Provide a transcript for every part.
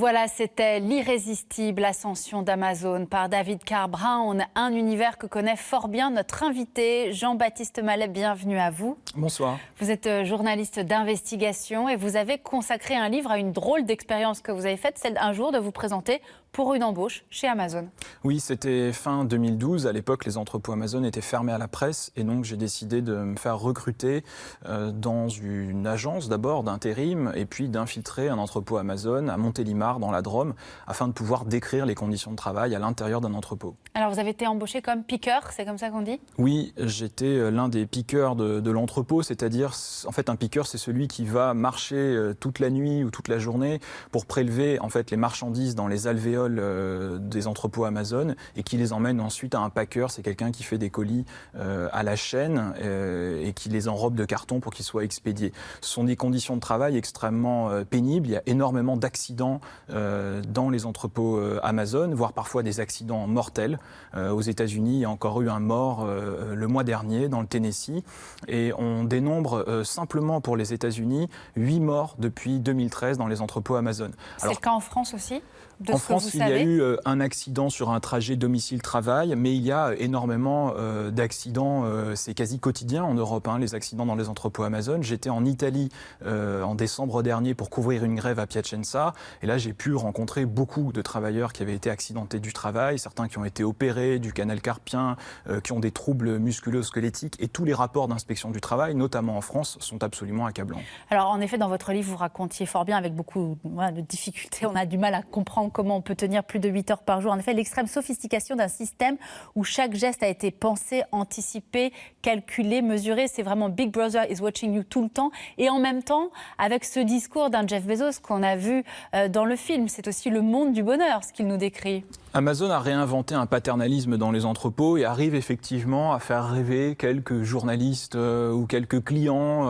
Voilà, c'était l'irrésistible ascension d'Amazon par David Carr Brown, un univers que connaît fort bien notre invité, Jean-Baptiste Mallet. Bienvenue à vous. Bonsoir. Vous êtes journaliste d'investigation et vous avez consacré un livre à une drôle d'expérience que vous avez faite, celle d'un jour de vous présenter pour une embauche chez Amazon. Oui, c'était fin 2012. À l'époque, les entrepôts Amazon étaient fermés à la presse et donc j'ai décidé de me faire recruter dans une agence d'abord d'intérim et puis d'infiltrer un entrepôt Amazon à Montélimar dans la Drôme afin de pouvoir décrire les conditions de travail à l'intérieur d'un entrepôt. Alors vous avez été embauché comme piqueur, c'est comme ça qu'on dit ? Oui, j'étais l'un des piqueurs de l'entrepôt, c'est-à-dire, en fait, un piqueur, c'est celui qui va marcher toute la nuit ou toute la journée pour prélever en fait les marchandises dans les alvéoles des entrepôts Amazon et qui les emmène ensuite à un packer. C'est quelqu'un qui fait des colis à la chaîne et qui les enrobe de carton pour qu'ils soient expédiés. Ce sont des conditions de travail extrêmement pénibles. Il y a énormément d'accidents dans les entrepôts Amazon, voire parfois des accidents mortels. Aux États-Unis, il y a encore eu un mort le mois dernier dans le Tennessee et on dénombre simplement pour les États-Unis 8 morts depuis 2013 dans les entrepôts Amazon. C'est le cas en France aussi ? En France, il y a eu un accident sur un trajet domicile-travail, mais il y a énormément d'accidents, c'est quasi quotidien en Europe, les accidents dans les entrepôts Amazon. J'étais en Italie en décembre dernier pour couvrir une grève à Piacenza, et là j'ai pu rencontrer beaucoup de travailleurs qui avaient été accidentés du travail, certains qui ont été opérés du canal carpien, qui ont des troubles musculo-squelettiques, et tous les rapports d'inspection du travail, notamment en France, sont absolument accablants. Alors en effet, dans votre livre, vous racontiez fort bien, avec beaucoup de difficultés, on a du mal à comprendre comment on peut tenir plus de 8 heures par jour. En effet, l'extrême sophistication d'un système où chaque geste a été pensé, anticipé, calculé, mesuré. C'est vraiment Big Brother is watching you tout le temps. Et en même temps, avec ce discours d'un Jeff Bezos qu'on a vu dans le film, c'est aussi le monde du bonheur, ce qu'il nous décrit. Amazon a réinventé un paternalisme dans les entrepôts et arrive effectivement à faire rêver quelques journalistes ou quelques clients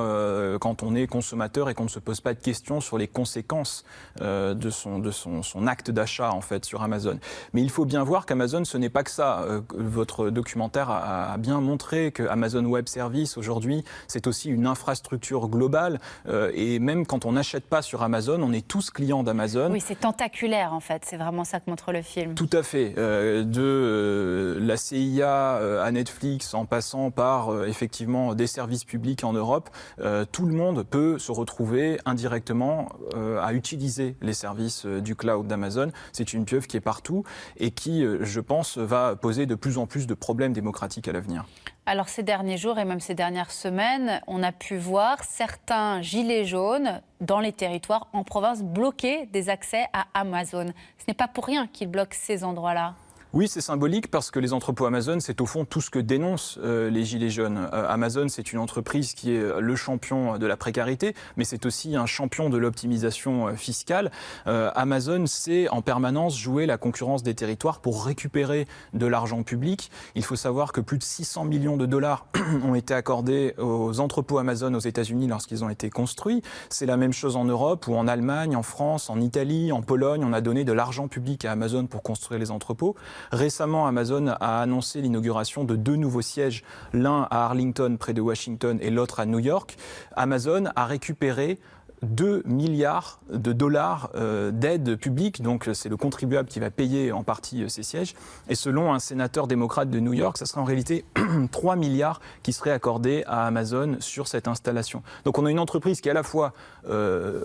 quand on est consommateur et qu'on ne se pose pas de questions sur les conséquences de son acte d'achat en fait sur Amazon. Mais il faut bien voir qu'Amazon, ce n'est pas que ça. Votre documentaire a bien montré que Amazon Web Services aujourd'hui, c'est aussi une infrastructure globale et même quand on n'achète pas sur Amazon, on est tous clients d'Amazon. Oui, c'est tentaculaire en fait, c'est vraiment ça que montre le film. Tout à fait. De la CIA à Netflix, en passant par effectivement des services publics en Europe, tout le monde peut se retrouver indirectement à utiliser les services du cloud d'Amazon. C'est une pieuvre qui est partout et qui, je pense, va poser de plus en plus de problèmes démocratiques à l'avenir. Alors ces derniers jours et même ces dernières semaines, on a pu voir certains gilets jaunes dans les territoires en province bloquer des accès à Amazon. Ce n'est pas pour rien qu'ils bloquent ces endroits-là. Oui, c'est symbolique parce que les entrepôts Amazon, c'est au fond tout ce que dénoncent les Gilets jaunes. Amazon, c'est une entreprise qui est le champion de la précarité, mais c'est aussi un champion de l'optimisation fiscale. Amazon sait en permanence jouer la concurrence des territoires pour récupérer de l'argent public. Il faut savoir que plus de 600 millions de dollars ont été accordés aux entrepôts Amazon aux États-Unis lorsqu'ils ont été construits. C'est la même chose en Europe ou en Allemagne, en France, en Italie, en Pologne. On a donné de l'argent public à Amazon pour construire les entrepôts. Récemment, Amazon a annoncé l'inauguration de 2 nouveaux sièges, l'un à Arlington près de Washington et l'autre à New York. Amazon a récupéré 2 milliards de dollars d'aide publique, donc c'est le contribuable qui va payer en partie ces sièges. Et selon un sénateur démocrate de New York, ça serait en réalité 3 milliards qui seraient accordés à Amazon sur cette installation. Donc on a une entreprise qui à la fois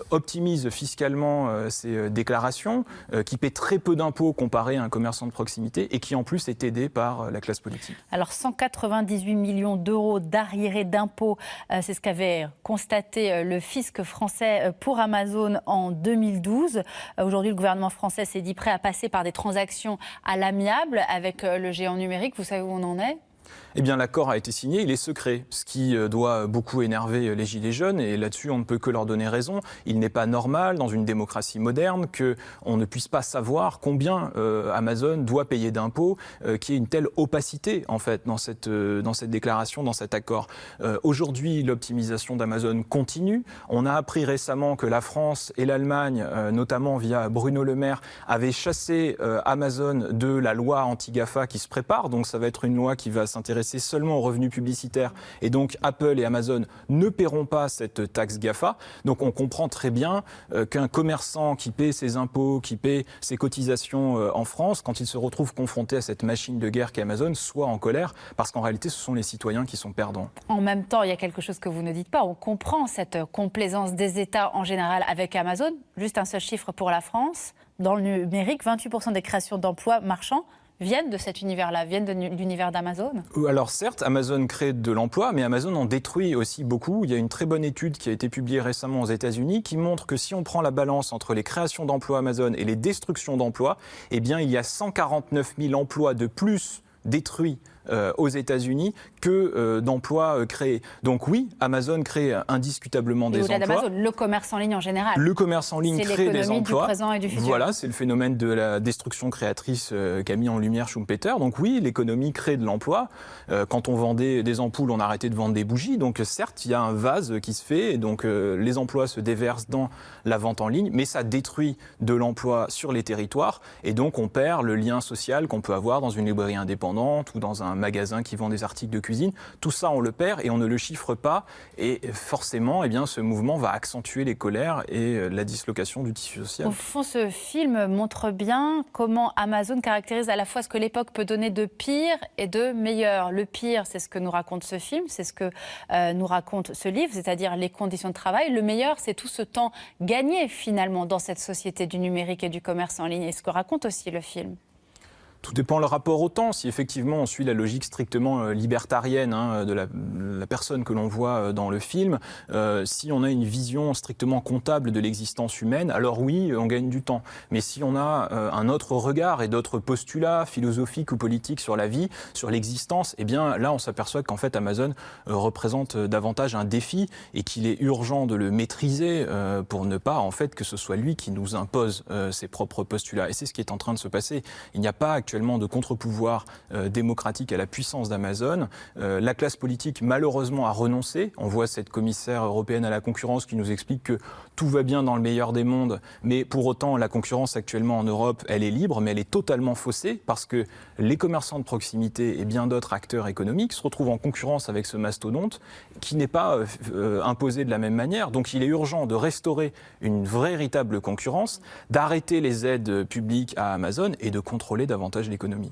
optimise fiscalement ses déclarations, qui paie très peu d'impôts comparé à un commerçant de proximité et qui en plus est aidée par la classe politique. Alors 198 millions d'euros d'arriérés d'impôts, c'est ce qu'avait constaté le fisc français pour Amazon en 2012. Aujourd'hui, le gouvernement français s'est dit prêt à passer par des transactions à l'amiable avec le géant numérique. Vous savez où on en est ? Eh bien, l'accord a été signé, il est secret, ce qui doit beaucoup énerver les Gilets jaunes, et là-dessus, on ne peut que leur donner raison. Il n'est pas normal, dans une démocratie moderne, qu'on ne puisse pas savoir combien Amazon doit payer d'impôts, qu'il y ait une telle opacité, en fait, dans cette déclaration, dans cet accord. Aujourd'hui, l'optimisation d'Amazon continue. On a appris récemment que la France et l'Allemagne, notamment via Bruno Le Maire, avaient chassé Amazon de la loi anti-GAFA qui se prépare, donc ça va être une loi qui va s'intéresser seulement aux revenus publicitaires. Et donc Apple et Amazon ne paieront pas cette taxe GAFA. Donc on comprend très bien qu'un commerçant qui paie ses impôts, qui paie ses cotisations en France, quand il se retrouve confronté à cette machine de guerre qu'est Amazon, soit en colère, parce qu'en réalité, ce sont les citoyens qui sont perdants. En même temps, il y a quelque chose que vous ne dites pas. On comprend cette complaisance des États en général avec Amazon. Juste un seul chiffre pour la France. Dans le numérique, 28% des créations d'emplois marchands viennent de cet univers-là, viennent de l'univers d'Amazon. Alors certes, Amazon crée de l'emploi, mais Amazon en détruit aussi beaucoup. Il y a une très bonne étude qui a été publiée récemment aux États-Unis qui montre que si on prend la balance entre les créations d'emplois Amazon et les destructions d'emplois, eh bien il y a 149 000 emplois de plus détruits aux États-Unis que d'emplois créés. Donc oui, Amazon crée indiscutablement des emplois. Au-delà d'Amazon, le commerce en ligne en général. Le commerce en ligne crée des emplois. C'est l'économie du présent et du futur. Voilà, c'est le phénomène de la destruction créatrice qu'a mis en lumière Schumpeter. Donc oui, l'économie crée de l'emploi. Quand on vendait des ampoules, on a arrêté de vendre des bougies. Donc certes, il y a un vase qui se fait. Et donc les emplois se déversent dans la vente en ligne, mais ça détruit de l'emploi sur les territoires. Et donc on perd le lien social qu'on peut avoir dans une librairie indépendante ou dans un magasin qui vend des articles de cuisine. Tout ça, on le perd et on ne le chiffre pas. Et forcément, eh bien, ce mouvement va accentuer les colères et la dislocation du tissu social. Au fond, ce film montre bien comment Amazon caractérise à la fois ce que l'époque peut donner de pire et de meilleur. Le pire, c'est ce que nous raconte ce film, c'est ce que nous raconte ce livre, c'est-à-dire les conditions de travail. Le meilleur, c'est tout ce temps gagné finalement dans cette société du numérique et du commerce en ligne. Et ce que raconte aussi le film. Tout dépend le rapport au temps. Si effectivement on suit la logique strictement libertarienne de la personne que l'on voit dans le film, si on a une vision strictement comptable de l'existence humaine, alors oui, on gagne du temps. Mais si on a un autre regard et d'autres postulats philosophiques ou politiques sur la vie, sur l'existence, eh bien là on s'aperçoit qu'en fait Amazon représente davantage un défi et qu'il est urgent de le maîtriser pour ne pas en fait que ce soit lui qui nous impose ses propres postulats. Et c'est ce qui est en train de se passer. Il n'y a pas actuellement de contre-pouvoir démocratique à la puissance d'Amazon. La classe politique, malheureusement, a renoncé. On voit cette commissaire européenne à la concurrence qui nous explique que tout va bien dans le meilleur des mondes, mais pour autant, la concurrence actuellement en Europe, elle est libre, mais elle est totalement faussée parce que les commerçants de proximité et bien d'autres acteurs économiques se retrouvent en concurrence avec ce mastodonte qui n'est pas imposé de la même manière. Donc il est urgent de restaurer une véritable concurrence, d'arrêter les aides publiques à Amazon et de contrôler davantage l'économie.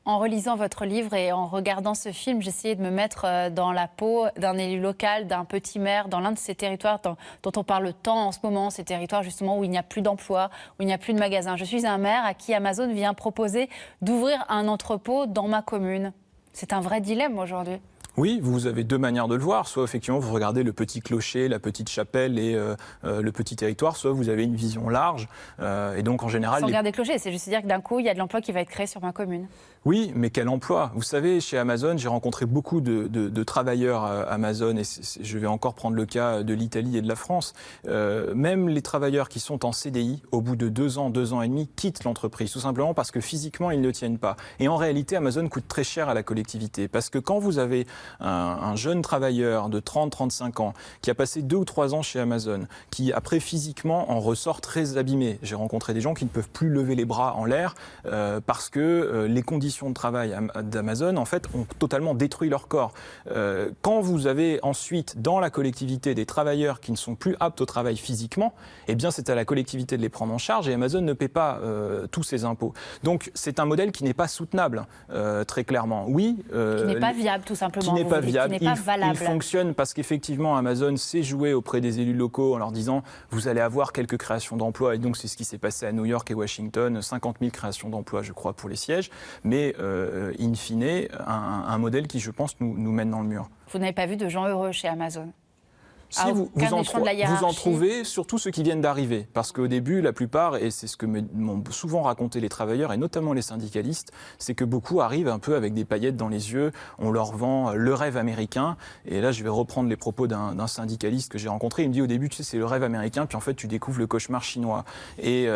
En relisant votre livre et en regardant ce film, j'essayais de me mettre dans la peau d'un élu local, d'un petit maire, dans l'un de ces territoires dont on parle tant en ce moment, ces territoires justement où il n'y a plus d'emploi, où il n'y a plus de magasins. Je suis un maire à qui Amazon vient proposer d'ouvrir un entrepôt dans ma commune. C'est un vrai dilemme aujourd'hui. Oui, vous avez deux manières de le voir. Soit effectivement vous regardez le petit clocher, la petite chapelle et le petit territoire, soit vous avez une vision large. Et donc en général... Sans regarder le clocher, c'est juste dire que d'un coup il y a de l'emploi qui va être créé sur ma commune. Oui, mais quel emploi? Vous savez, chez Amazon, j'ai rencontré beaucoup de travailleurs Amazon, et je vais encore prendre le cas de l'Italie et de la France. Même les travailleurs qui sont en CDI, au bout de 2 ans, 2 ans et demi, quittent l'entreprise, tout simplement parce que physiquement, ils ne tiennent pas. Et en réalité, Amazon coûte très cher à la collectivité, parce que quand vous avez un jeune travailleur de 30-35 ans qui a passé 2 ou 3 ans chez Amazon, qui après physiquement en ressort très abîmé. J'ai rencontré des gens qui ne peuvent plus lever les bras en l'air parce que les conditions de travail d'Amazon, en fait, ont totalement détruit leur corps. Quand vous avez ensuite, dans la collectivité, des travailleurs qui ne sont plus aptes au travail physiquement, eh bien, c'est à la collectivité de les prendre en charge et Amazon ne paie pas tous ses impôts. Donc, c'est un modèle qui n'est pas soutenable, très clairement. Oui. Qui n'est pas viable, tout simplement. Qui n'est pas viable. Qui n'est pas valable. Il fonctionne parce qu'effectivement, Amazon sait jouer auprès des élus locaux en leur disant « vous allez avoir quelques créations d'emplois ». Et donc, c'est ce qui s'est passé à New York et Washington, 50 000 créations d'emplois, je crois, pour les sièges. Mais in fine, un modèle qui, je pense, nous mène dans le mur. Vous n'avez pas vu de gens heureux chez Amazon? Si vous en trouvez, surtout ceux qui viennent d'arriver. Parce qu'au début, la plupart, et c'est ce que m'ont souvent raconté les travailleurs, et notamment les syndicalistes, c'est que beaucoup arrivent un peu avec des paillettes dans les yeux, on leur vend le rêve américain. Et là, je vais reprendre les propos d'un syndicaliste que j'ai rencontré. Il me dit au début, tu sais, c'est le rêve américain, puis en fait, tu découvres le cauchemar chinois. Et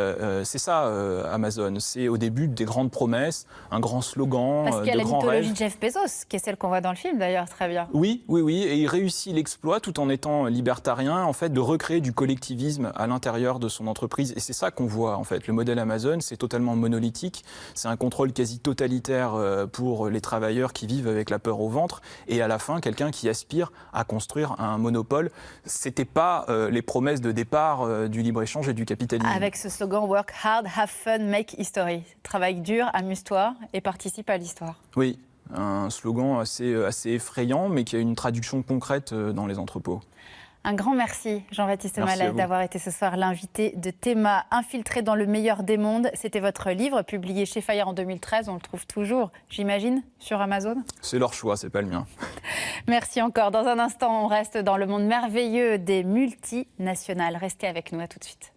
c'est ça, Amazon. C'est au début des grandes promesses, un grand slogan, de grands rêves. Parce qu'il y a la mythologie de Jeff Bezos, qui est celle qu'on voit dans le film d'ailleurs, très bien. Oui, et il réussit l'exploit tout en étant mouvement libertarien, en fait, de recréer du collectivisme à l'intérieur de son entreprise. Et c'est ça qu'on voit, en fait. Le modèle Amazon, c'est totalement monolithique. C'est un contrôle quasi totalitaire pour les travailleurs qui vivent avec la peur au ventre. Et à la fin, quelqu'un qui aspire à construire un monopole. C'était pas les promesses de départ du libre-échange et du capitalisme. Avec ce slogan « Work hard, have fun, make history ». Travaille dur, amuse-toi et participe à l'histoire. Oui, un slogan assez effrayant, mais qui a une traduction concrète dans les entrepôts. Un grand merci, Jean-Baptiste Malet, d'avoir été ce soir l'invité de Théma, Infiltré dans le meilleur des mondes. C'était votre livre, publié chez Fayard en 2013. On le trouve toujours, j'imagine, sur Amazon. C'est leur choix, c'est pas le mien. Merci encore. Dans un instant, on reste dans le monde merveilleux des multinationales. Restez avec nous, à tout de suite.